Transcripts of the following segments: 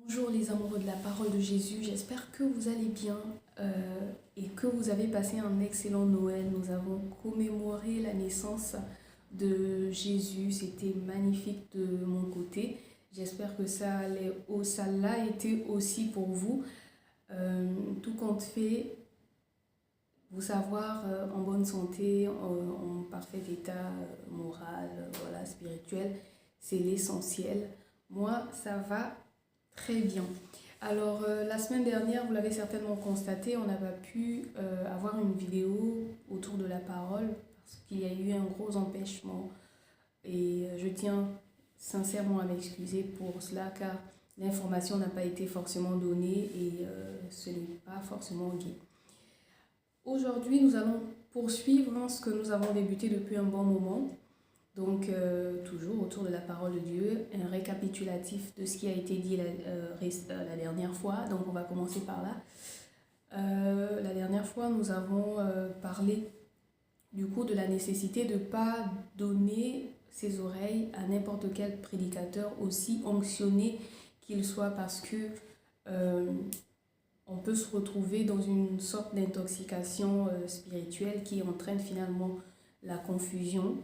Bonjour les amoureux de la parole de Jésus, j'espère que vous allez bien et que vous avez passé un excellent Noël. Nous avons commémoré la naissance de Jésus, c'était magnifique de mon côté. J'espère que ça l'a été aussi pour vous. Tout compte fait, vous savoir en bonne santé, en parfait état moral, voilà, spirituel, c'est l'essentiel. Moi, ça va très bien. Alors, la semaine dernière, vous l'avez certainement constaté, on n'a pas pu avoir une vidéo autour de la parole parce qu'il y a eu un gros empêchement. Et je tiens sincèrement à m'excuser pour cela car l'information n'a pas été forcément donnée et ce n'est pas forcément gai. Aujourd'hui, nous allons poursuivre ce que nous avons débuté depuis un bon moment. Donc, toujours autour de la parole de Dieu, un récapitulatif de ce qui a été dit la dernière fois. Donc, on va commencer par là. La dernière fois, nous avons parlé du coup de la nécessité de ne pas donner ses oreilles à n'importe quel prédicateur, aussi onctionné qu'il soit, parce que on peut se retrouver dans une sorte d'intoxication spirituelle qui entraîne finalement la confusion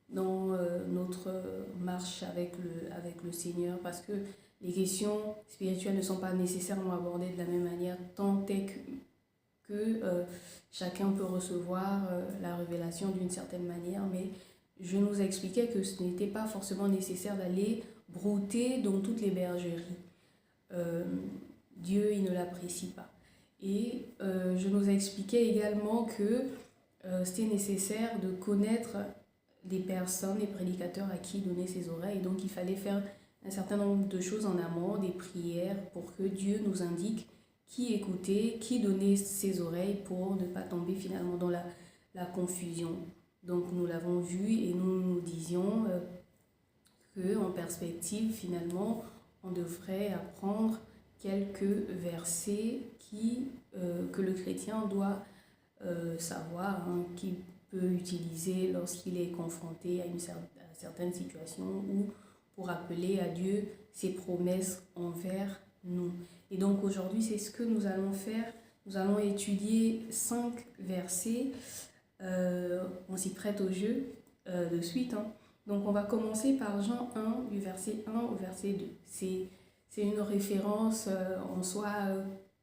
dans notre marche avec le Seigneur, parce que les questions spirituelles ne sont pas nécessairement abordées de la même manière, tant est que chacun peut recevoir la révélation d'une certaine manière, mais je nous expliquais que ce n'était pas forcément nécessaire d'aller brouter dans toutes les bergeries. Dieu, il ne l'apprécie pas. Et je nous expliquais également que c'était nécessaire de connaître des personnes, des prédicateurs à qui donner ses oreilles. Donc il fallait faire un certain nombre de choses en amont, des prières pour que Dieu nous indique qui écouter, qui donner ses oreilles pour ne pas tomber finalement dans la confusion. Donc nous l'avons vu et nous disions qu'en perspective finalement on devrait apprendre quelques versets que le chrétien doit savoir, qu'il peut utiliser lorsqu'il est confronté à certaine situation ou pour appeler à Dieu ses promesses envers nous. Et donc aujourd'hui, c'est ce que nous allons faire. Nous allons étudier 5 versets. On s'y prête au jeu de suite. Donc on va commencer par Jean 1, du verset 1 au verset 2. C'est une référence en soi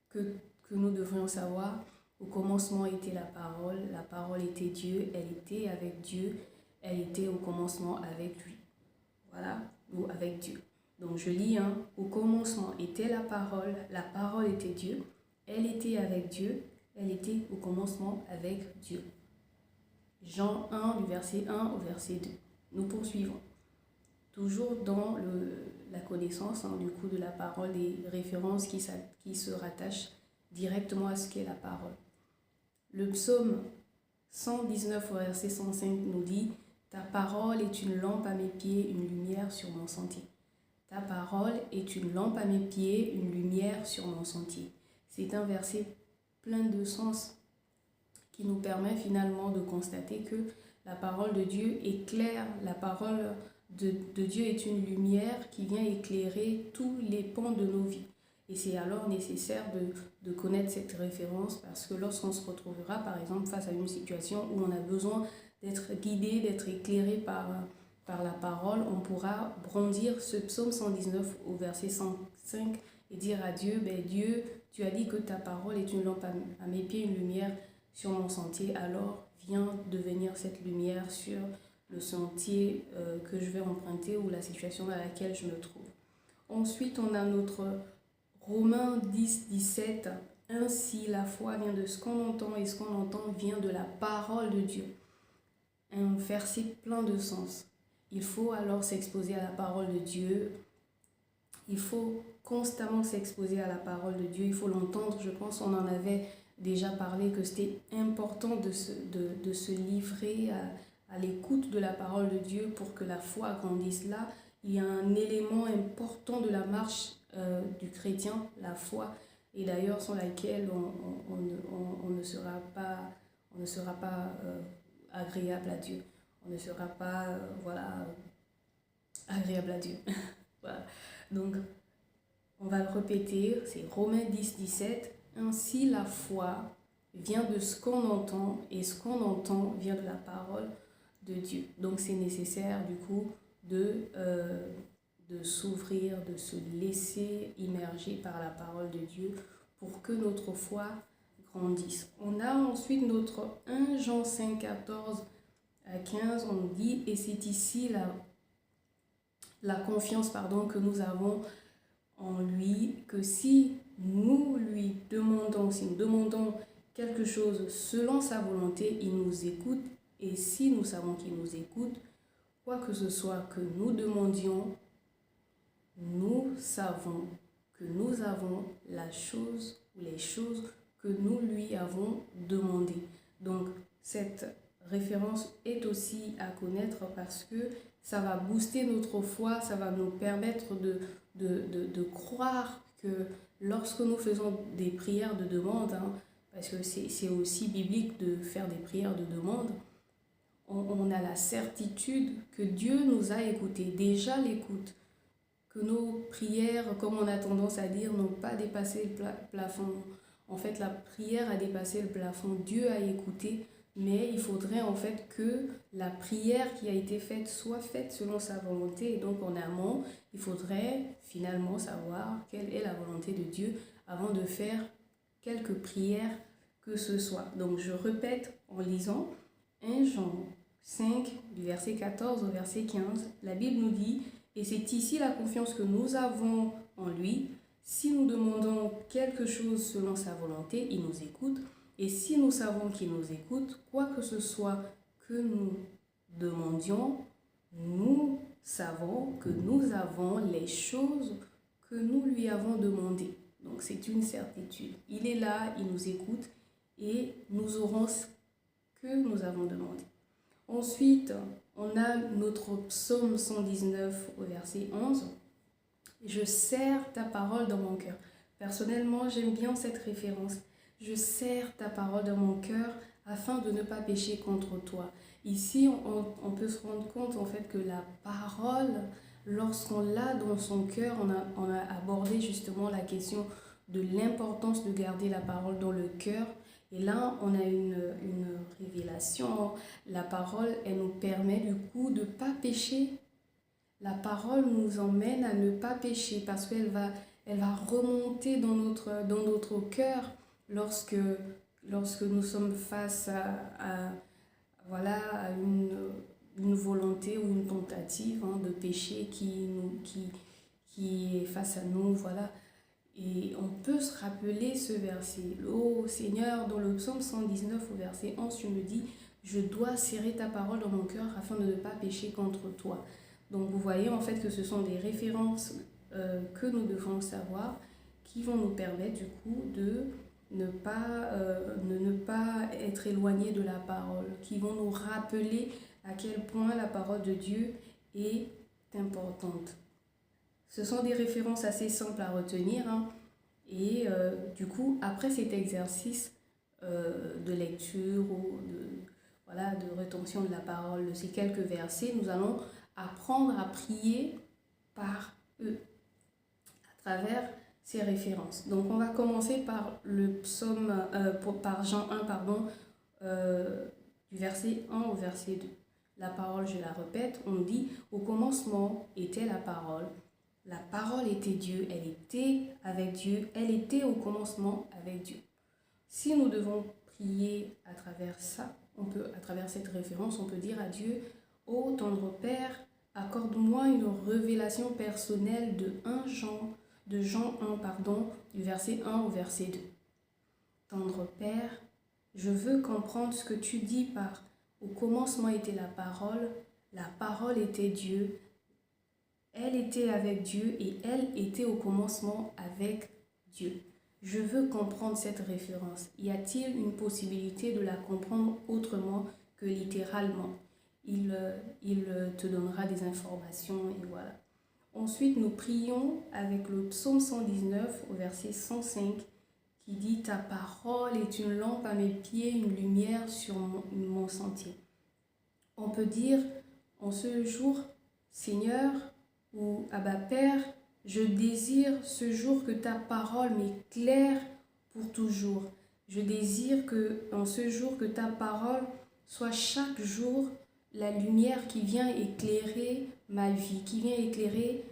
que nous devrions savoir. Au commencement était la parole était Dieu, elle était avec Dieu, elle était au commencement avec lui. Voilà, ou avec Dieu. Donc je lis, au commencement était la parole était Dieu, elle était avec Dieu, elle était au commencement avec Dieu. Jean 1, du verset 1 au verset 2. Nous poursuivons. Toujours dans la connaissance du coup de la parole, des références qui se rattachent directement à ce qu'est la parole. Le psaume 119 au verset 105 nous dit « Ta parole est une lampe à mes pieds, une lumière sur mon sentier. » Ta parole est une lampe à mes pieds, une lumière sur mon sentier. C'est un verset plein de sens qui nous permet finalement de constater que la parole de Dieu éclaire, la parole de Dieu est une lumière qui vient éclairer tous les pans de nos vies. Et c'est alors nécessaire de connaître cette référence, parce que lorsqu'on se retrouvera par exemple face à une situation où on a besoin d'être guidé, d'être éclairé par la parole, on pourra brandir ce psaume 119 au verset 105 et dire à Dieu, Dieu, tu as dit que ta parole est une lampe à mes pieds, une lumière sur mon sentier, alors viens devenir cette lumière sur le sentier que je vais emprunter ou la situation dans laquelle je me trouve. Ensuite, on a notre Romains 10, 17. Ainsi, la foi vient de ce qu'on entend et ce qu'on entend vient de la parole de Dieu. Un verset plein de sens. Il faut alors s'exposer à la parole de Dieu. Il faut constamment s'exposer à la parole de Dieu. Il faut l'entendre. Je pense qu'on en avait déjà parlé, que c'était important de se livrer à l'écoute de la parole de Dieu pour que la foi grandisse. Là, il y a un élément important de la marche du chrétien, la foi, et d'ailleurs sans laquelle on ne sera pas agréable à Dieu. On ne sera pas agréable à Dieu. Voilà. Donc, On va le répéter, c'est Romains 10, 17. Ainsi la foi vient de ce qu'on entend et ce qu'on entend vient de la parole de Dieu. Donc c'est nécessaire du coup de s'ouvrir, de se laisser immerger par la parole de Dieu pour que notre foi grandisse. On a ensuite notre 1 Jean 5, 14 à 15, on dit, et c'est ici la confiance que nous avons en lui, que si nous lui demandons, si nous demandons quelque chose selon sa volonté, il nous écoute. Et si nous savons qu'il nous écoute, quoi que ce soit que nous demandions, nous savons que nous avons la chose ou les choses que nous lui avons demandées. Donc, cette référence est aussi à connaître parce que ça va booster notre foi, ça va nous permettre de croire que lorsque nous faisons des prières de demande, parce que c'est aussi biblique de faire des prières de demande, on a la certitude que Dieu nous a écoutés, déjà l'écoute, que nos prières, comme on a tendance à dire, n'ont pas dépassé le plafond. En fait, la prière a dépassé le plafond, Dieu a écouté, mais il faudrait en fait que la prière qui a été faite soit faite selon sa volonté. Et donc en amont, il faudrait finalement savoir quelle est la volonté de Dieu avant de faire quelque prière que ce soit. Donc je répète en lisant 1 Jean 5 du verset 14 au verset 15, la Bible nous dit « Et c'est ici la confiance que nous avons en lui. Si nous demandons quelque chose selon sa volonté, il nous écoute. Et si nous savons qu'il nous écoute, quoi que ce soit que nous demandions, nous savons que nous avons les choses que nous lui avons demandées. » Donc c'est une certitude. Il est là, il nous écoute et nous aurons ce que nous avons demandé. Ensuite, on a notre psaume 119 au verset 11. « Je serre ta parole dans mon cœur. » Personnellement, j'aime bien cette référence. Je serre ta parole dans mon cœur afin de ne pas pécher contre toi. Ici, on peut se rendre compte en fait que la parole, lorsqu'on l'a dans son cœur, on a abordé justement la question de l'importance de garder la parole dans le cœur. Et là, on a une révélation. La parole, elle nous permet du coup de ne pas pécher. La parole nous emmène à ne pas pécher parce qu'elle va remonter dans notre cœur lorsque nous sommes face à une volonté ou une tentative de péché qui est face à nous. Voilà. Et on peut se rappeler ce verset. « Oh Seigneur, dans le psaume 119 au verset 11, tu me dis, je dois serrer ta parole dans mon cœur afin de ne pas pécher contre toi. » Donc vous voyez en fait que ce sont des références que nous devons savoir qui vont nous permettre du coup de ne pas être éloignés de la parole, qui vont nous rappeler à quel point la parole de Dieu est importante. Ce sont des références assez simples à retenir. Et du coup, après cet exercice de lecture ou de rétention de la parole de ces quelques versets, nous allons apprendre à prier par eux, à travers ces références. Donc on va commencer par le psaume, par Jean 1, du verset 1 au verset 2. La parole, je la répète, on dit « Au commencement était la parole était Dieu, elle était avec Dieu, elle était au commencement avec Dieu. » Si nous devons prier à travers ça, à travers cette référence, on peut dire à Dieu « Ô tendre Père, accorde-moi une révélation personnelle de Jean 1, du verset 1 au verset 2. Tendre Père, je veux comprendre ce que tu dis par « Au commencement était la parole était Dieu, elle était avec Dieu et elle était au commencement avec Dieu. » Je veux comprendre cette référence. Y a-t-il une possibilité de la comprendre autrement que littéralement? Il te donnera des informations et voilà. Ensuite, nous prions avec le psaume 119 au verset 105 qui dit « Ta parole est une lampe à mes pieds, une lumière sur mon sentier. » On peut dire en ce jour « Seigneur » ou « Abba Père, Je désire ce jour que ta parole m'éclaire pour toujours. Je désire que, en ce jour, que ta parole soit chaque jour la lumière qui vient éclairer ma vie, qui vient éclairer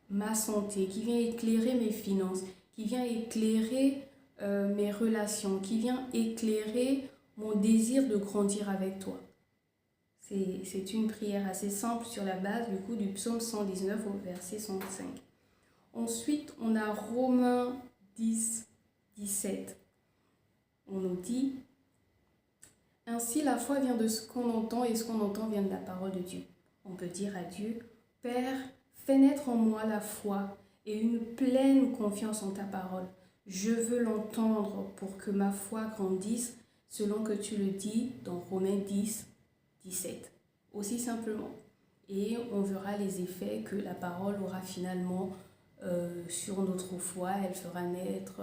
ma santé, qui vient éclairer mes finances, qui vient éclairer mes relations, qui vient éclairer mon désir de grandir avec toi. C'est une prière assez simple sur la base du coup du psaume 119 au verset 105. Ensuite, on a Romains 10, 17. On nous dit: ainsi la foi vient de ce qu'on entend et ce qu'on entend vient de la parole de Dieu. On peut dire à Dieu: Père, fais naître en moi la foi et une pleine confiance en ta parole. Je veux l'entendre pour que ma foi grandisse selon que tu le dis dans Romains 10, 17. Aussi simplement. Et on verra les effets que la parole aura finalement sur notre foi. Elle fera naître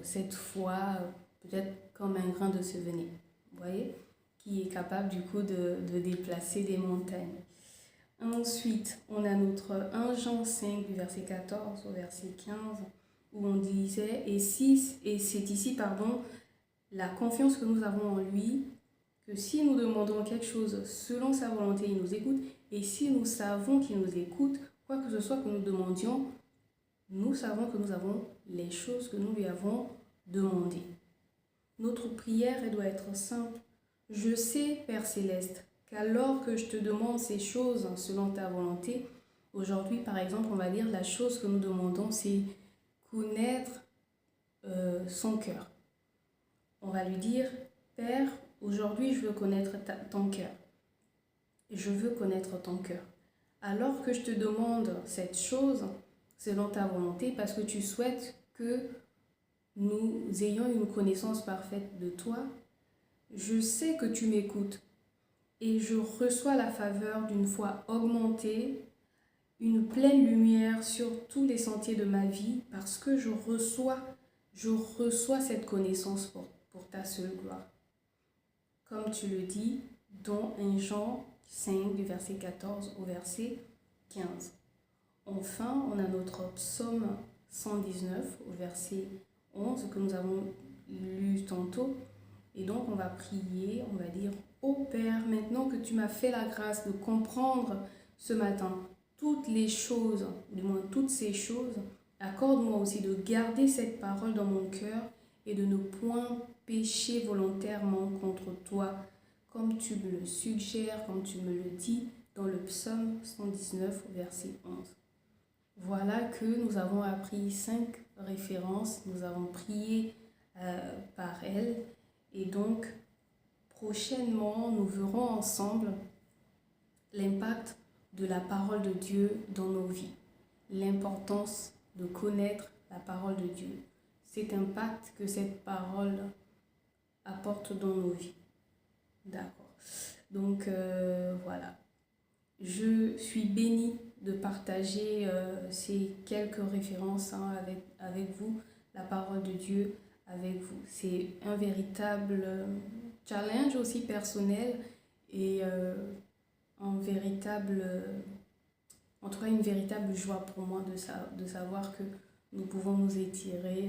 cette foi peut-être comme un grain de sénévé, vous voyez, qui est capable du coup de déplacer des montagnes. Ensuite, on a notre 1 Jean 5 du verset 14 au verset 15 où on disait et c'est ici la confiance que nous avons en lui, que si nous demandons quelque chose selon sa volonté, il nous écoute, et si nous savons qu'il nous écoute, quoi que ce soit que nous demandions, nous savons que nous avons les choses que nous lui avons demandées. Notre prière, elle doit être simple. Je sais, Père Céleste, qu'alors que je te demande ces choses selon ta volonté, aujourd'hui, par exemple, on va dire la chose que nous demandons, c'est connaître son cœur. On va lui dire: Père, aujourd'hui, je veux connaître ton cœur. Je veux connaître ton cœur. Alors que je te demande cette chose selon ta volonté, parce que tu souhaites que nous ayons une connaissance parfaite de toi, je sais que tu m'écoutes et je reçois la faveur d'une foi augmentée, une pleine lumière sur tous les sentiers de ma vie, parce que je reçois cette connaissance pour ta seule gloire. Comme tu le dis dans 1 Jean 5 du verset 14 au verset 15. Enfin, on a notre psaume 119 au verset 11 que nous avons lu tantôt. Et donc, on va prier, on va dire: Ô Père, maintenant que tu m'as fait la grâce de comprendre ce matin toutes les choses, du moins toutes ces choses, accorde-moi aussi de garder cette parole dans mon cœur et de ne point pécher volontairement contre toi, comme tu me le suggères, comme tu me le dis dans le psaume 119, verset 11. Voilà que nous avons appris 5 références, nous avons prié par elles, et donc prochainement nous verrons ensemble l'impact de la parole de Dieu dans nos vies, l'importance de connaître la parole de Dieu, cet impact que cette parole apporte dans nos vies. D'accord. Donc voilà. Je suis bénie de partager ces quelques références avec vous, la parole de Dieu avec vous. C'est un véritable challenge aussi personnel et en tout cas une véritable joie pour moi de savoir que nous pouvons nous étirer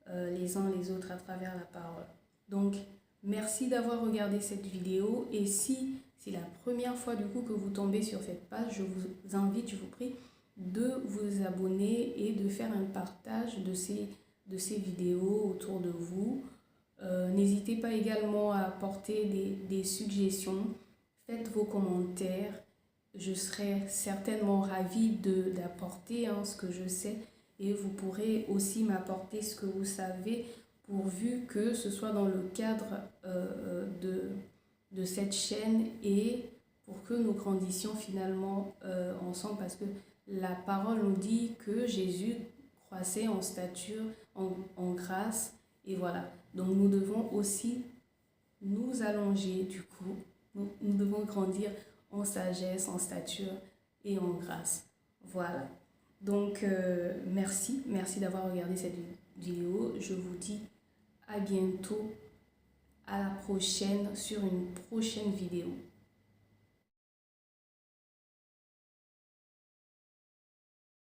les uns les autres à travers la parole. Donc, merci d'avoir regardé cette vidéo, et si c'est la première fois du coup que vous tombez sur cette page, je vous invite, je vous prie de vous abonner et de faire un partage de ces vidéos autour de vous. N'hésitez pas également à apporter des suggestions, faites vos commentaires, je serai certainement ravie d'apporter ce que je sais, et vous pourrez aussi m'apporter ce que vous savez, pourvu que ce soit dans le cadre de cette chaîne et pour que nous grandissions finalement ensemble, parce que la parole nous dit que Jésus croissait en stature, en grâce, et voilà. Donc nous devons aussi nous allonger du coup, nous devons grandir en sagesse, en stature et en grâce. Voilà. Donc merci d'avoir regardé cette vidéo. Je vous dis à bientôt, à la prochaine sur une prochaine vidéo.